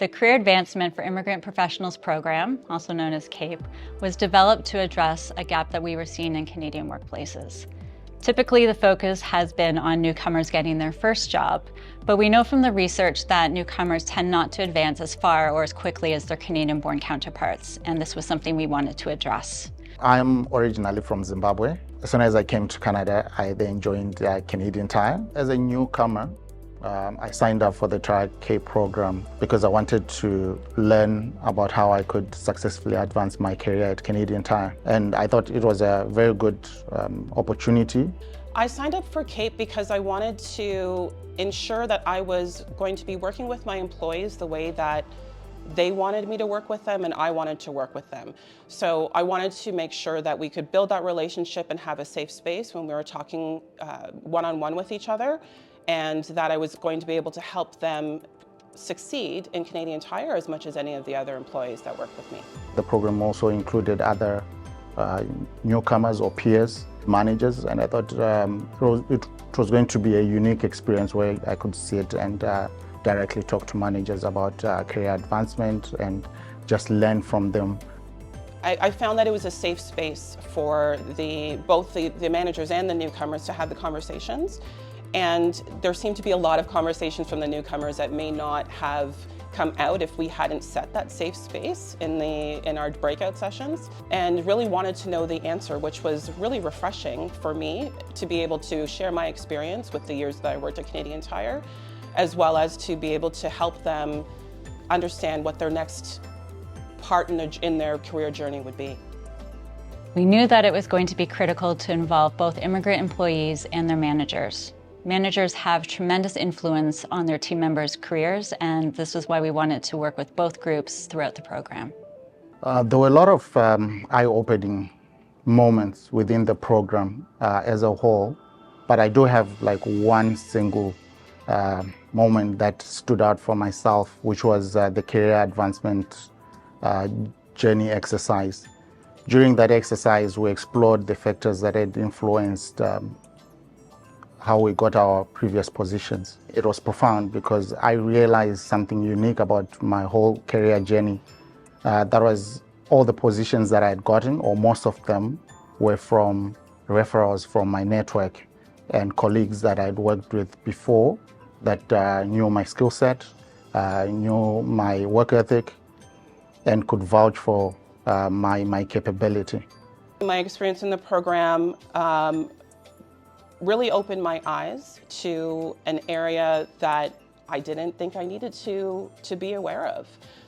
The Career Advancement for Immigrant Professionals program, also known as CAPE, was developed to address a gap that we were seeing in Canadian workplaces. Typically, the focus has been on newcomers getting their first job, but we know from the research that newcomers tend not to advance as far or as quickly as their Canadian-born counterparts, and this was something we wanted to address. I'm originally from Zimbabwe. As soon as I came to Canada, I then joined Canadian Tire. As a newcomer, I signed up for the Tire CAPE program because I wanted to learn about how I could successfully advance my career at Canadian Tire. And I thought it was a very good opportunity. I signed up for CAPE because I wanted to ensure that I was going to be working with my employees the way that they wanted me to work with them and I wanted to work with them. So I wanted to make sure that we could build that relationship and have a safe space when we were talking one-on-one with each other, and that I was going to be able to help them succeed in Canadian Tire as much as any of the other employees that work with me. The program also included other newcomers or peers, managers, and I thought it was going to be a unique experience where I could sit and directly talk to managers about career advancement and just learn from them. I found that it was a safe space for both the managers and the newcomers to have the conversations. And there seemed to be a lot of conversations from the newcomers that may not have come out if we hadn't set that safe space in our breakout sessions, and really wanted to know the answer, which was really refreshing for me to be able to share my experience with the years that I worked at Canadian Tire, as well as to be able to help them understand what their next part in their career journey would be. We knew that it was going to be critical to involve both immigrant employees and their managers. Managers have tremendous influence on their team members' careers, and this is why we wanted to work with both groups throughout the program. There were a lot of eye-opening moments within the program as a whole, but I do have like one single moment that stood out for myself, which was the career advancement journey exercise. During that exercise, we explored the factors that had influenced how we got our previous positions. It was profound because I realized something unique about my whole career journey. That was all the positions that I had gotten, or most of them, were from referrals from my network and colleagues that I'd worked with before that knew my skill set, knew my work ethic, and could vouch for my capability. My experience in the program really opened my eyes to an area that I didn't think I needed to be aware of.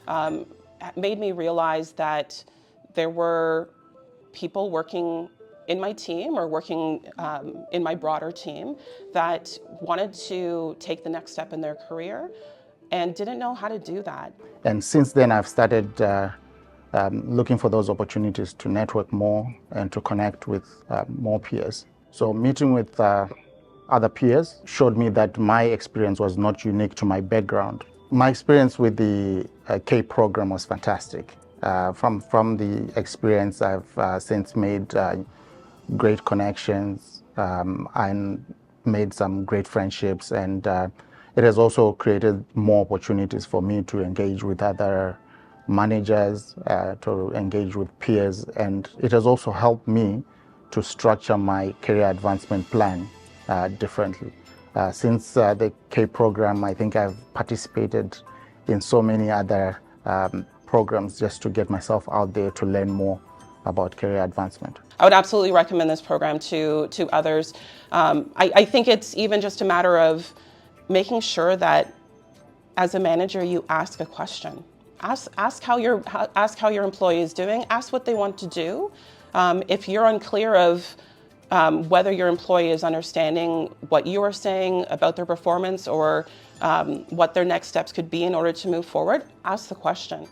It made me realize that there were people working in my team or working in my broader team that wanted to take the next step in their career and didn't know how to do that. And since then, I've started looking for those opportunities to network more and to connect with more peers. So meeting with other peers showed me that my experience was not unique to my background. My experience with the CAPE program was fantastic. From the experience, I've since made great connections and made some great friendships, and it has also created more opportunities for me to engage with other managers, to engage with peers, and it has also helped me to structure my career advancement plan differently. Since the CAPE program, I think I've participated in so many other programs just to get myself out there to learn more about career advancement. I would absolutely recommend this program to others. I think it's even just a matter of making sure that as a manager you ask a question. Ask how your employee is doing, ask what they want to do. If you're unclear of whether your employee is understanding what you are saying about their performance or what their next steps could be in order to move forward, ask the question.